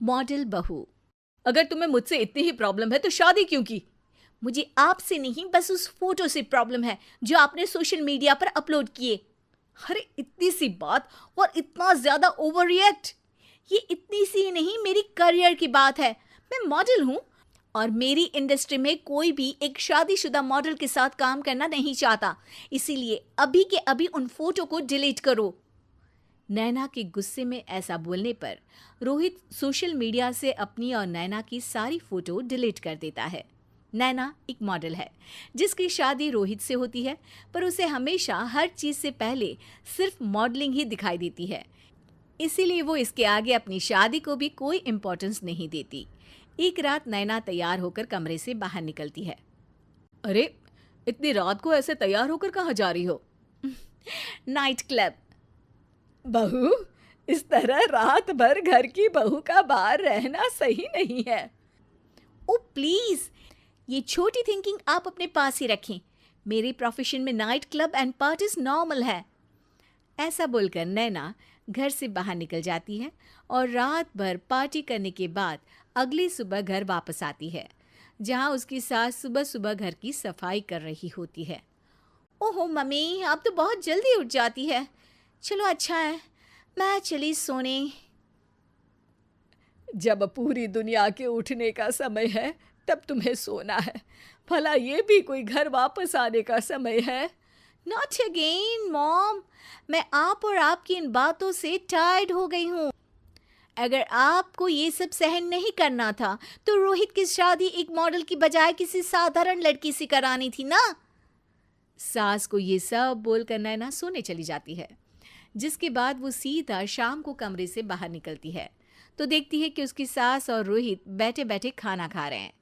Model बहू। अगर तुम्हें मुझसे इतनी ही प्रॉब्लम है तो शादी क्यों की? मुझे आपसे नहीं, बस उस फोटो से प्रॉब्लम है जो आपने सोशल मीडिया पर अपलोड किए। अरे इतनी सी बात और इतना ज्यादा ओवर रिएक्ट। ये इतनी सी ही नहीं, मेरी करियर की बात है। मैं मॉडल हूँ और मेरी इंडस्ट्री में कोई भी एक शादीशुदा मॉडल के साथ काम करना नहीं चाहता। इसीलिए अभी के अभी उन फोटो को डिलीट करो। नैना के गुस्से में ऐसा बोलने पर रोहित सोशल मीडिया से अपनी और नैना की सारी फोटो डिलीट कर देता है। नैना एक मॉडल है जिसकी शादी रोहित से होती है, पर उसे हमेशा हर चीज से पहले सिर्फ मॉडलिंग ही दिखाई देती है। इसीलिए वो इसके आगे अपनी शादी को भी कोई इम्पोर्टेंस नहीं देती। एक रात नैना तैयार होकर कमरे से बाहर निकलती है। अरे इतनी रात को ऐसे तैयार होकर कहाँ जा रही हो? Night club. बहू, इस तरह रात भर घर की बहू का बाहर रहना सही नहीं है। ओ प्लीज, ये छोटी थिंकिंग आप अपने पास ही रखें। मेरे प्रोफेशन में night club and parties normal है। ऐसा बोलकर नैना घर से बाहर निकल जाती है और रात भर पार्टी करने के बाद अगली सुबह घर वापस आती है, जहां उसकी सास सुबह सुबह घर की सफाई कर रही होती है। ओहो मम्मी, आप तो बहुत जल्दी उठ जाती है। चलो अच्छा है, मैं चली सोने। जब पूरी दुनिया के उठने का समय है तब तुम्हें सोना है। भला ये भी कोई घर वापस आने का समय है? नॉट अगेन मॉम, मैं आप और आपकी इन बातों से टायर्ड हो गई हूँ। अगर आपको ये सब सहन नहीं करना था तो रोहित की शादी एक मॉडल की बजाय किसी साधारण लड़की से करानी थी ना। सास को ये सब बोलकर नैना सोने चली जाती है, जिसके बाद वो सीधा शाम को कमरे से बाहर निकलती है तो देखती है कि उसकी सास और रोहित बैठे बैठे खाना खा रहे हैं।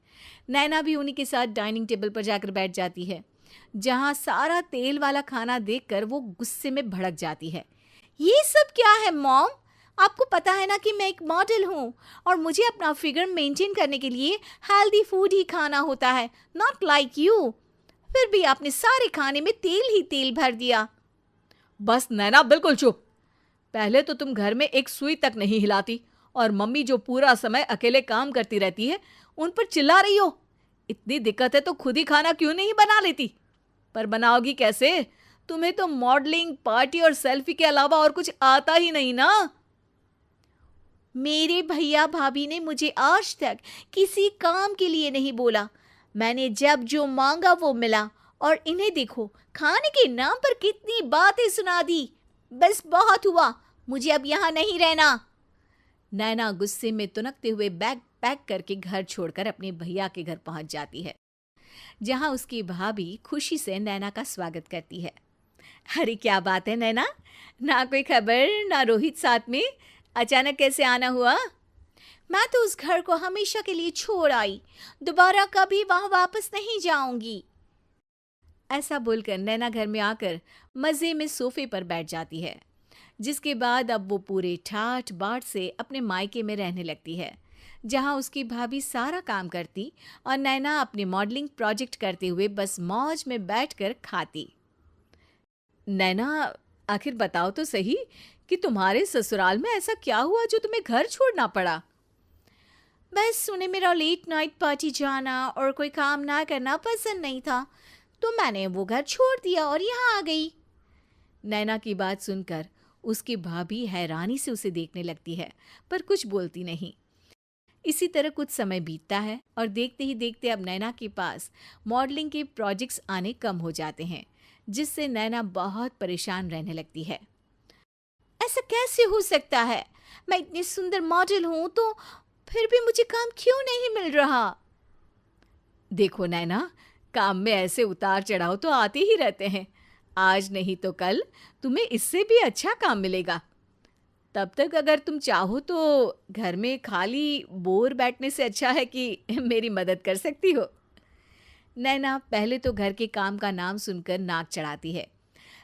नैना भी उन्हीं के साथ डाइनिंग टेबल पर जाकर बैठ जाती है, जहां सारा तेल वाला खाना देखकर वो गुस्से में भड़क जाती है। ये सब क्या है मॉम? आपको पता है ना कि मैं एक मॉडल हूँ और मुझे अपना फिगर मेंटेन करने के लिए हेल्दी फूड ही खाना होता है, नॉट लाइक यू। फिर भी आपने सारे खाने में तेल ही तेल भर दिया। बस नैना, बिल्कुल चुप। पहले तो तुम घर में एक सुई तक नहीं हिलाती और मम्मी जो पूरा समय अकेले काम करती रहती है उन पर चिल्ला रही हो। इतनी दिक्कत है तो खुद ही खाना क्यों नहीं बना लेती? पर बनाओगी कैसे? तुम्हें तो मॉडलिंग, पार्टी और सेल्फी के अलावा और कुछ आता ही नहीं ना। मेरे भैया भाभी ने मुझे आज तक किसी काम के लिए नहीं बोला। मैंने जब जो मांगा वो मिला और इन्हें देखो, खाने के नाम पर कितनी बातें सुना दी। बस बहुत हुआ, मुझे अब यहाँ नहीं रहना। नैना गुस्से में तुनकते हुए बैग पैक करके घर छोड़कर अपने भैया के घर पहुंच जाती है, जहां उसकी भाभी खुशी से नैना का स्वागत करती है। अरे क्या बात है नैना, ना कोई खबर ना रोहित साथ में, अचानक कैसे आना हुआ? मैं तो उस घर को हमेशा के लिए छोड़ आई, दोबारा कभी वहां वापस नहीं जाऊंगी। ऐसा बोलकर नैना घर में आकर मजे में सोफे पर बैठ जाती है, जिसके बाद अब वो पूरे ठाठ बाट से अपने मायके में रहने लगती है, जहां उसकी भाभी सारा काम करती और नैना अपने मॉडलिंग प्रोजेक्ट करते हुए बस मौज में बैठकर खाती। नैना, आखिर बताओ तो सही कि तुम्हारे ससुराल में ऐसा क्या हुआ जो तुम्हें घर छोड़ना पड़ा? बस उन्हें मेरा लेट नाइट पार्टी जाना और कोई काम ना करना पसंद नहीं था, तो मैंने वो घर छोड़ दिया और यहाँ आ गई। नैना की बात सुनकर उसकी भाभी हैरानी से उसे देखने लगती है, पर कुछ बोलती नहीं। इसी तरह कुछ समय बीतता है और देखते ही देखते अब नैना के पास मॉडलिंग के प्रोजेक्ट्स आने कम हो जाते हैं, जिससे नैना बहुत परेशान रहने लगती है। ऐसा कैसे हो सकता है? मैं इतनी सुंदर मॉडल हूं तो फिर भी मुझे काम क्यों नहीं मिल रहा? देखो नैना, काम में ऐसे उतार चढ़ाव तो आते ही रहते हैं। आज नहीं तो कल तुम्हें इससे भी अच्छा काम मिलेगा। तब तक अगर तुम चाहो तो घर में खाली बोर बैठने से अच्छा है कि मेरी मदद कर सकती हो। नैना पहले तो घर के काम का नाम सुनकर नाक चढ़ाती है,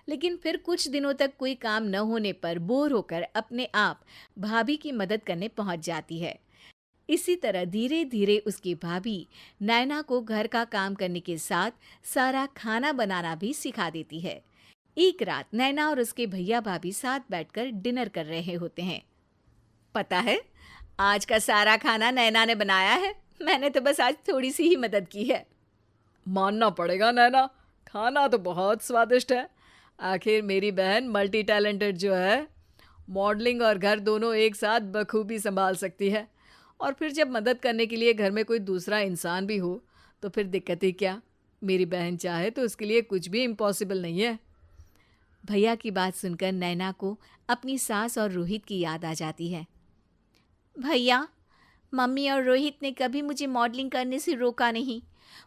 लेकिन फिर कुछ दिनों तक कोई काम न होने पर बोर होकर अपने आप भाभी की मदद करने पहुंच जाती है। इसी तरह धीरे धीरे उसकी भाभी नैना को घर का काम करने के साथ सारा खाना बनाना भी सिखा देती है। एक रात नैना और उसके भैया भाभी साथ बैठकर डिनर कर रहे होते हैं। पता है, आज का सारा खाना नैना ने बनाया है, मैंने तो बस आज थोड़ी सी ही मदद की है। मानना पड़ेगा नैना, खाना तो बहुत स्वादिष्ट है। आखिर मेरी बहन मल्टी टैलेंटेड जो है, मॉडलिंग और घर दोनों एक साथ बखूबी संभाल सकती है। और फिर जब मदद करने के लिए घर में कोई दूसरा इंसान भी हो तो फिर दिक्कत ही क्या। मेरी बहन चाहे तो उसके लिए कुछ भी इम्पॉसिबल नहीं है। भैया की बात सुनकर नैना को अपनी सास और रोहित की याद आ जाती है। भैया, मम्मी और रोहित ने कभी मुझे मॉडलिंग करने से रोका नहीं।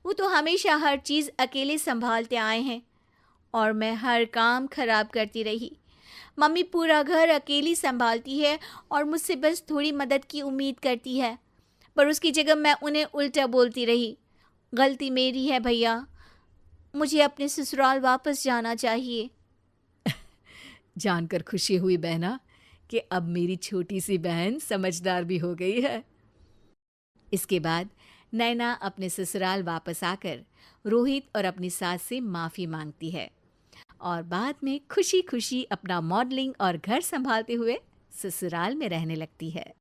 वो तो हमेशा हर चीज़ अकेले संभालते आए हैं और मैं हर काम खराब करती रही। मम्मी पूरा घर अकेली संभालती है और मुझसे बस थोड़ी मदद की उम्मीद करती है, पर उसकी जगह मैं उन्हें उल्टा बोलती रही। गलती मेरी है भैया, मुझे अपने ससुराल वापस जाना चाहिए। जानकर खुशी हुई बहना कि अब मेरी छोटी सी बहन समझदार भी हो गई है। इसके बाद नैना अपने ससुराल वापस आकर रोहित और अपनी सास से माफ़ी मांगती है और बाद में खुशी खुशी अपना मॉडलिंग और घर संभालते हुए ससुराल में रहने लगती है।